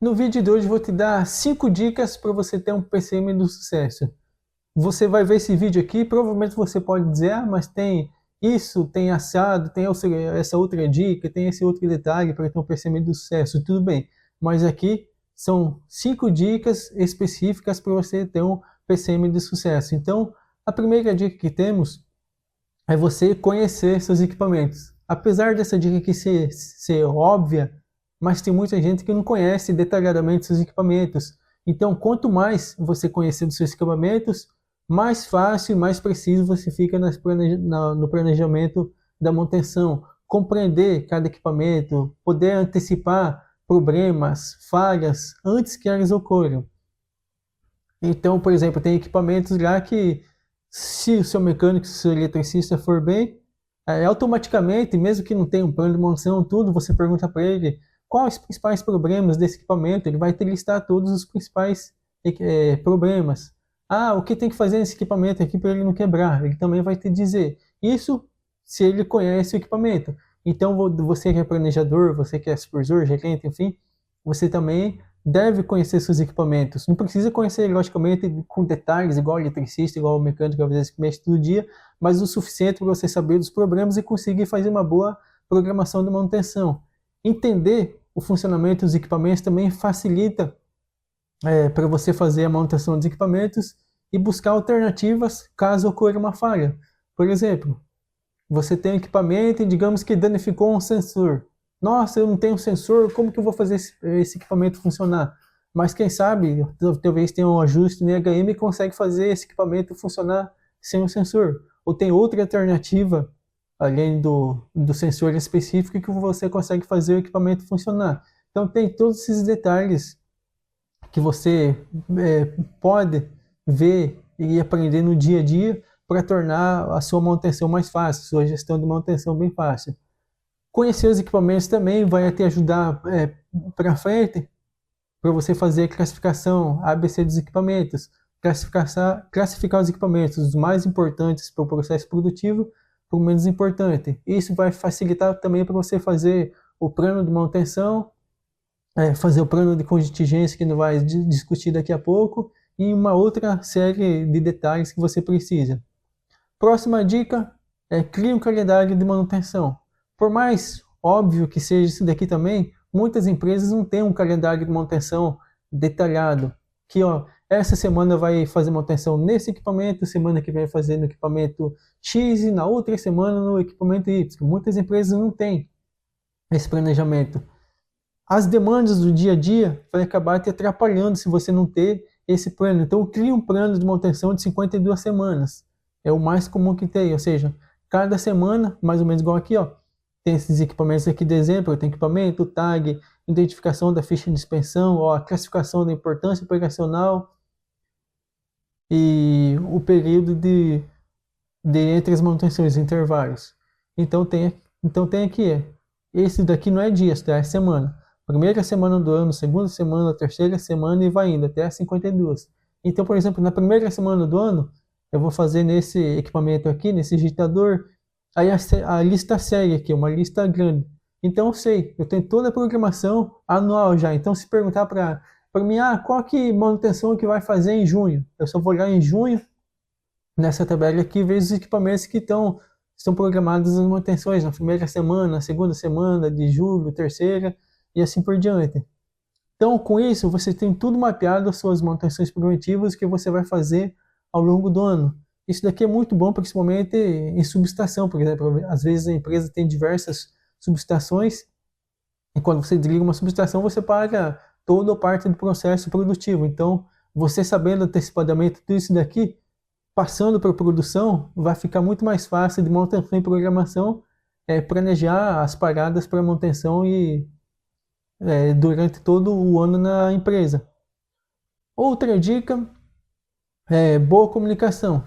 No vídeo de hoje eu vou te dar 5 dicas para você ter um PCM do sucesso. Você vai ver esse vídeo aqui, provavelmente você pode dizer, mas tem isso, tem assado, tem essa outra dica, tem esse outro detalhe para ter um PCM do sucesso, tudo bem. Mas aqui são 5 dicas específicas para você ter um PCM de sucesso. Então, a primeira dica que temos é você conhecer seus equipamentos. Apesar dessa dica aqui ser óbvia, mas tem muita gente que não conhece detalhadamente seus equipamentos. Então, quanto mais você conhecer dos seus equipamentos, mais fácil e mais preciso você fica no planejamento da manutenção. Compreender cada equipamento, poder antecipar problemas, falhas, antes que elas ocorram. Então, por exemplo, tem equipamentos lá que, se o seu mecânico, se o seu eletricista for bem, automaticamente, mesmo que não tenha um plano de manutenção, tudo, você pergunta para ele quais os principais problemas desse equipamento, ele vai te listar todos os principais problemas. Ah, o que tem que fazer nesse equipamento aqui para ele não quebrar? Ele também vai te dizer. Isso se ele conhece o equipamento. Então, você que é planejador, você que é supervisor, gerente, enfim, você também deve conhecer seus equipamentos. Não precisa conhecer, logicamente, com detalhes, igual o eletricista, igual o mecânico, às vezes que mexe todo dia, mas o suficiente para você saber dos problemas e conseguir fazer uma boa programação de manutenção. Entender o funcionamento dos equipamentos também facilita para você fazer a manutenção dos equipamentos e buscar alternativas caso ocorra uma falha. Por exemplo, você tem um equipamento e digamos que danificou um sensor. Nossa, eu não tenho sensor, como que eu vou fazer esse equipamento funcionar? Mas quem sabe, talvez tenha um ajuste no IHM e consegue fazer esse equipamento funcionar sem o sensor. Ou tem outra alternativa, além do sensor específico, que você consegue fazer o equipamento funcionar. Então tem todos esses detalhes que você pode ver e aprender no dia a dia para tornar a sua manutenção mais fácil, sua gestão de manutenção bem fácil. Conhecer os equipamentos também vai te ajudar para frente, para você fazer a classificação ABC dos equipamentos, classificar os equipamentos, os mais importantes para o processo produtivo, para o menos importante. Isso vai facilitar também para você fazer o plano de manutenção, fazer o plano de contingência que não vai discutir daqui a pouco, e uma outra série de detalhes que você precisa. Próxima dica é crie um calendário de manutenção. Por mais óbvio que seja isso daqui também, muitas empresas não têm um calendário de manutenção detalhado. Que essa semana vai fazer manutenção nesse equipamento, semana que vem vai fazer no equipamento X e na outra semana no equipamento Y. Muitas empresas não têm esse planejamento. As demandas do dia a dia vai acabar te atrapalhando se você não ter esse plano. Então, crie um plano de manutenção de 52 semanas. É o mais comum que tem, ou seja, cada semana, mais ou menos igual aqui, tem esses equipamentos aqui de exemplo, tem equipamento, tag, identificação da ficha de dispensão, a classificação da importância operacional e o período de entre as manutenções, intervalos. Então tem aqui, esse daqui não é dias, tá? É semana. Primeira semana do ano, segunda semana, terceira semana e vai indo até as 52. Então, por exemplo, na primeira semana do ano, eu vou fazer nesse equipamento aqui, nesse digitador, aí a lista segue aqui, uma lista grande. Então eu sei, eu tenho toda a programação anual já. Então se perguntar para mim, qual que manutenção que vai fazer em junho? Eu só vou olhar em junho, nessa tabela aqui, vejo os equipamentos que estão programados as manutenções na primeira semana, na segunda semana de julho, terceira e assim por diante. Então, com isso, você tem tudo mapeado, as suas manutenções preventivas que você vai fazer ao longo do ano. Isso daqui é muito bom, principalmente em subestação, por exemplo. Às vezes a empresa tem diversas subestações e quando você desliga uma subestação, você paga toda ou parte do processo produtivo. Então, você sabendo antecipadamente tudo isso daqui, passando para a produção, vai ficar muito mais fácil de manutenção e programação, planejar as paradas para manutenção e durante todo o ano na empresa. Outra dica é boa comunicação.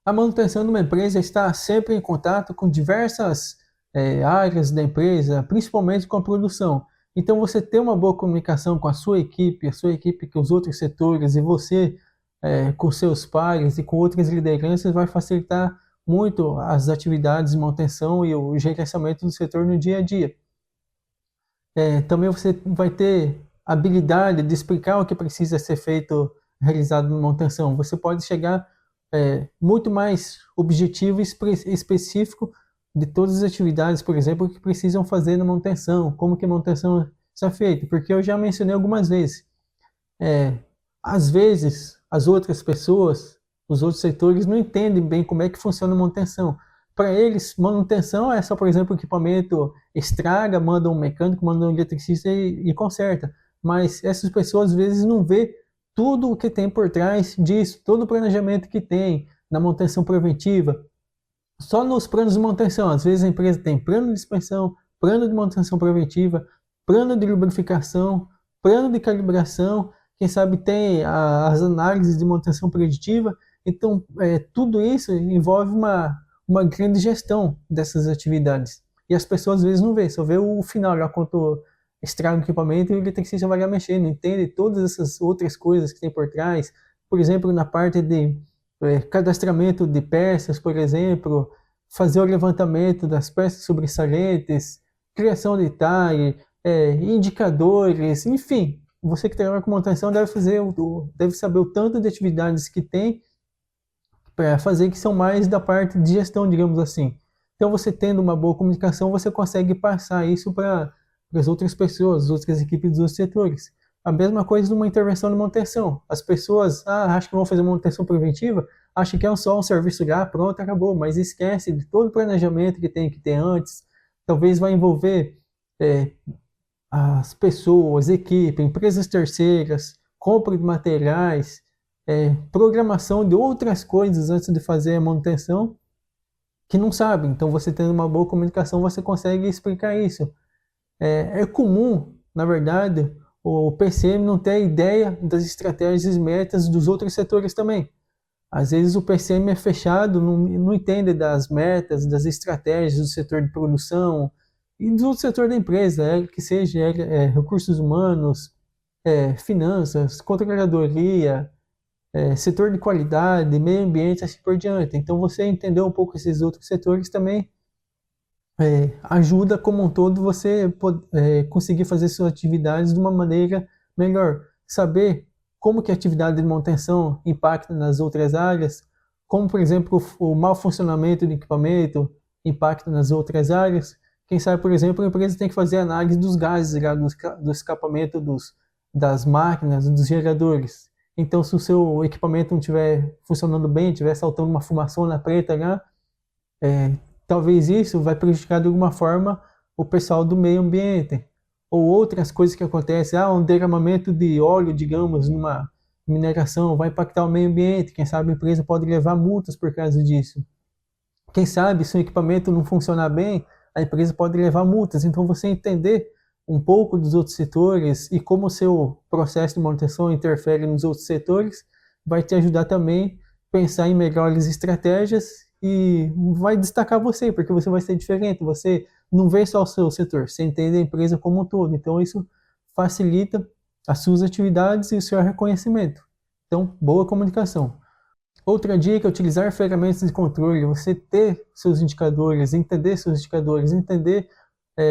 A manutenção de uma empresa está sempre em contato com diversas áreas da empresa, principalmente com a produção. Então você ter uma boa comunicação com a sua equipe com os outros setores e você com seus pares e com outras lideranças vai facilitar muito as atividades de manutenção e o gerenciamento do setor no dia a dia. Também você vai ter habilidade de explicar o que precisa ser feito, realizado na manutenção. Você pode chegar muito mais objetivo e específico de todas as atividades, por exemplo, que precisam fazer na manutenção, como que a manutenção está feita, porque eu já mencionei algumas vezes. Às vezes, as outras pessoas, os outros setores não entendem bem como é que funciona a manutenção. Para eles, manutenção é só, por exemplo, o equipamento estraga, manda um mecânico, manda um eletricista e conserta. Mas essas pessoas às vezes não vê tudo o que tem por trás disso, todo o planejamento que tem na manutenção preventiva. Só nos planos de manutenção, às vezes a empresa tem plano de suspensão, plano de manutenção preventiva, plano de lubrificação, plano de calibração, quem sabe tem as análises de manutenção preditiva. Então, tudo isso envolve uma grande gestão dessas atividades. E as pessoas às vezes não vê, só vê o final, lá quando estraga o equipamento e o eletricista vai lá mexer, não entende todas essas outras coisas que tem por trás. Por exemplo, na parte de cadastramento de peças, por exemplo, fazer o levantamento das peças sobressalentes, criação de tag, indicadores, enfim. Você que trabalha com manutenção deve saber o tanto de atividades que tem para fazer que são mais da parte de gestão, digamos assim. Então, você tendo uma boa comunicação, você consegue passar isso para as outras pessoas, as outras equipes dos outros setores. A mesma coisa numa intervenção de manutenção. As pessoas acham que vão fazer manutenção preventiva, acham que é só um serviço lá, pronto, acabou, mas esquece de todo o planejamento que tem que ter antes. Talvez vai envolver as pessoas, equipe, empresas terceiras, compra de materiais, programação de outras coisas antes de fazer a manutenção, que não sabem. Então, você tendo uma boa comunicação, você consegue explicar isso. É comum, na verdade, o PCM não ter ideia das estratégias e metas dos outros setores também. Às vezes o PCM é fechado, não entende das metas, das estratégias do setor de produção e do outro setor da empresa, que seja recursos humanos, finanças, controladoria, setor de qualidade, meio ambiente, assim por diante. Então, você entender um pouco esses outros setores também ajuda como um todo você conseguir fazer suas atividades de uma maneira melhor. Saber como que a atividade de manutenção impacta nas outras áreas, como, por exemplo, o mau funcionamento do equipamento impacta nas outras áreas. Quem sabe, por exemplo, a empresa tem que fazer análise dos gases, do escapamento das máquinas, dos geradores. Então, se o seu equipamento não estiver funcionando bem, estiver saltando uma fumaçona preta lá, talvez isso vai prejudicar de alguma forma o pessoal do meio ambiente. Ou outras coisas que acontecem, um derramamento de óleo, digamos, numa mineração, vai impactar o meio ambiente. Quem sabe a empresa pode levar multas por causa disso. Quem sabe, se o equipamento não funcionar bem, a empresa pode levar multas. Então, você entender um pouco dos outros setores e como o seu processo de manutenção interfere nos outros setores, vai te ajudar também a pensar em melhores estratégias e vai destacar você, porque você vai ser diferente, você não vê só o seu setor, você entende a empresa como um todo. Então, isso facilita as suas atividades e o seu reconhecimento. Então, boa comunicação. Outra dica é utilizar ferramentas de controle, você ter seus indicadores, entender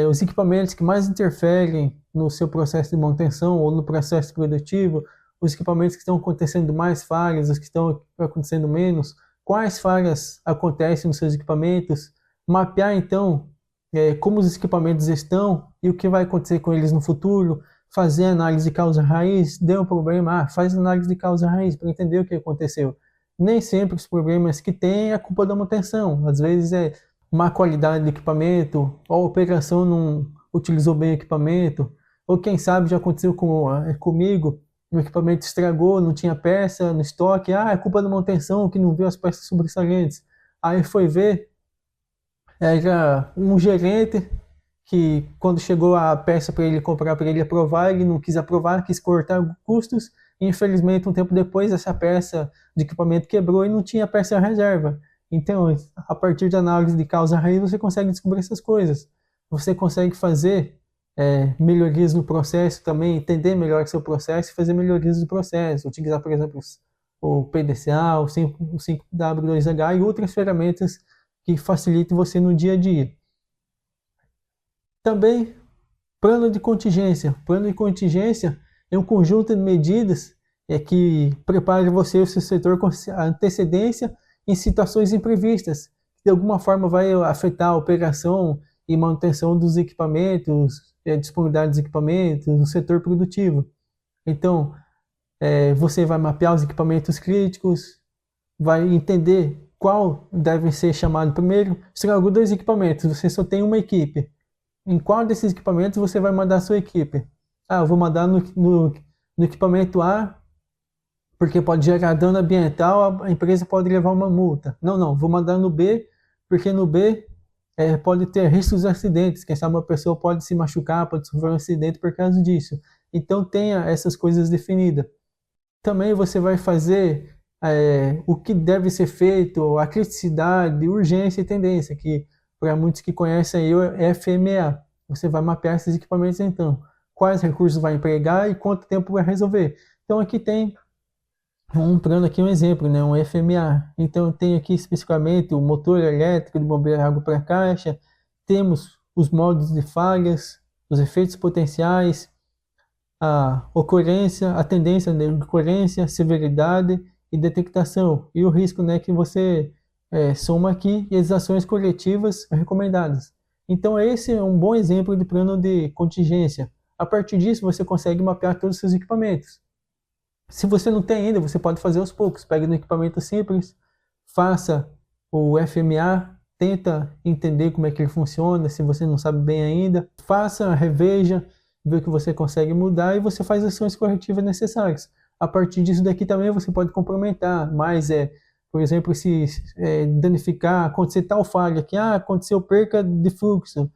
os equipamentos que mais interferem no seu processo de manutenção ou no processo produtivo, os equipamentos que estão acontecendo mais falhas, os que estão acontecendo menos, quais falhas acontecem nos seus equipamentos, mapear então como os equipamentos estão e o que vai acontecer com eles no futuro, fazer análise de causa-raiz, deu um problema, faz análise de causa-raiz para entender o que aconteceu. Nem sempre os problemas que tem é culpa da manutenção, às vezes é má qualidade do equipamento, ou a operação não utilizou bem o equipamento, ou quem sabe já aconteceu comigo, o equipamento estragou, não tinha peça no estoque, é culpa da manutenção que não viu as peças sobressalentes. Aí foi ver, era um gerente que quando chegou a peça para ele comprar, para ele aprovar, ele não quis aprovar, quis cortar custos, e infelizmente um tempo depois essa peça de equipamento quebrou e não tinha peça reserva. Então, a partir da análise de causa-raiz, você consegue descobrir essas coisas. Você consegue fazer melhorias no processo também, entender melhor seu processo e fazer melhorias no processo. Utilizar, por exemplo, o PDCA, o 5W2H e outras ferramentas que facilitem você no dia a dia. Também, plano de contingência. Plano de contingência É um conjunto de medidas que prepara você e o seu setor com antecedência em situações imprevistas, que de alguma forma vai afetar a operação e manutenção dos equipamentos, disponibilidade dos equipamentos, do setor produtivo. Então, você vai mapear os equipamentos críticos, vai entender qual deve ser chamado primeiro. Se tem 2 equipamentos, você só tem uma equipe. Em qual desses equipamentos você vai mandar a sua equipe? Eu vou mandar no equipamento A, porque pode gerar dano ambiental, a empresa pode levar uma multa. Não, vou mandar no B, porque no B pode ter riscos de acidentes. Quem sabe uma pessoa pode se machucar, pode sofrer um acidente por causa disso. Então tenha essas coisas definidas. Também você vai fazer o que deve ser feito, a criticidade, urgência e tendência, que para muitos que conhecem aí é FMEA. Você vai mapear esses equipamentos então. Quais recursos vai empregar e quanto tempo vai resolver. Então aqui tem um plano aqui, um exemplo, né, um FMA. Então tem aqui especificamente o motor elétrico de bombear água para a caixa, temos os modos de falhas, os efeitos potenciais, a ocorrência, a tendência de ocorrência, severidade e detectação, e o risco, né, que você soma aqui, e as ações coletivas recomendadas. Então esse é um bom exemplo de plano de contingência. A partir disso você consegue mapear todos os seus equipamentos. Se você não tem ainda, você pode fazer aos poucos. Pega no equipamento simples, faça o FMA, tenta entender como é que ele funciona, se você não sabe bem ainda. Faça, reveja, vê o que você consegue mudar e você faz as ações corretivas necessárias. A partir disso daqui também você pode complementar, mas por exemplo, se danificar, acontecer tal falha, que aconteceu perca de fluxo,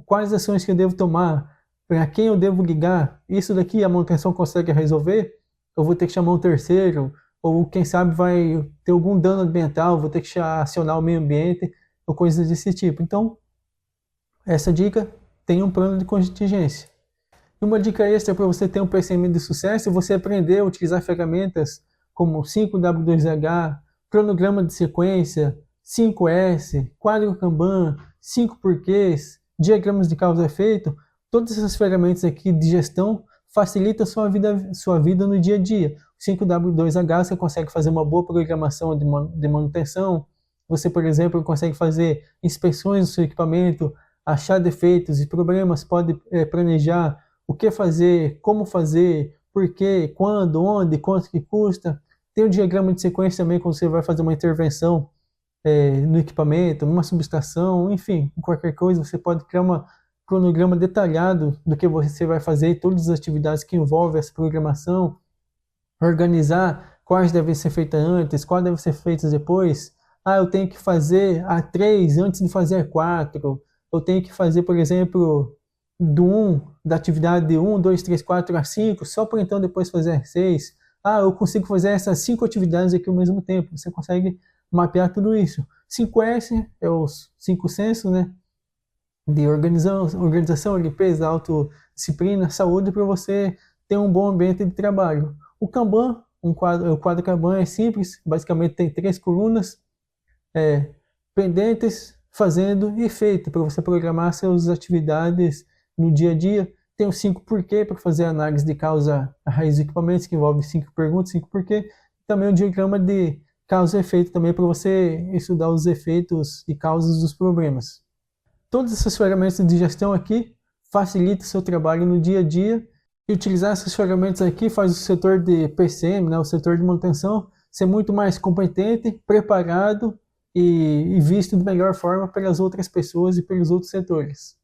quais ações que eu devo tomar, para quem eu devo ligar, isso daqui a manutenção consegue resolver? Eu vou ter que chamar um terceiro, ou quem sabe vai ter algum dano ambiental, vou ter que acionar o meio ambiente, ou coisas desse tipo. Então, essa dica, tem um plano de contingência. E uma dica extra para você ter um PCM de sucesso é você aprender a utilizar ferramentas como 5W2H, cronograma de sequência, 5S, quadro Kanban, 5 porquês, diagramas de causa e efeito. Todas essas ferramentas aqui de gestão facilita sua vida no dia a dia. O 5W2H você consegue fazer uma boa programação de manutenção. Você, por exemplo, consegue fazer inspeções do seu equipamento, achar defeitos e problemas, pode planejar o que fazer, como fazer, por quê, quando, onde, quanto que custa. Tem o diagrama de sequência também, quando você vai fazer uma intervenção no equipamento, numa subestação, enfim, qualquer coisa, você pode criar um cronograma detalhado do que você vai fazer, todas as atividades que envolvem essa programação, organizar quais devem ser feitas antes, quais devem ser feitas depois. Eu tenho que fazer a 3 antes de fazer a 4. Eu tenho que fazer, por exemplo, da atividade de 1, 2, 3, 4 a 5, só para então depois fazer a 6. Eu consigo fazer essas 5 atividades aqui ao mesmo tempo. Você consegue mapear tudo isso. 5S é os 5 sensos, né? De organização, limpeza, autodisciplina, saúde, para você ter um bom ambiente de trabalho. O Kanban, o quadro Kanban é simples, basicamente tem 3 colunas, pendentes, fazendo e feito, para você programar suas atividades no dia a dia. Tem os 5 porquê, para fazer a análise de causa a raiz dos equipamentos, que envolve 5 perguntas, 5 porquê. Também o diagrama de causa e efeito, também para você estudar os efeitos e causas dos problemas. Todas essas ferramentas de gestão aqui facilitam o seu trabalho no dia a dia, e utilizar essas ferramentas aqui faz o setor de PCM, né, o setor de manutenção, ser muito mais competente, preparado e visto de melhor forma pelas outras pessoas e pelos outros setores.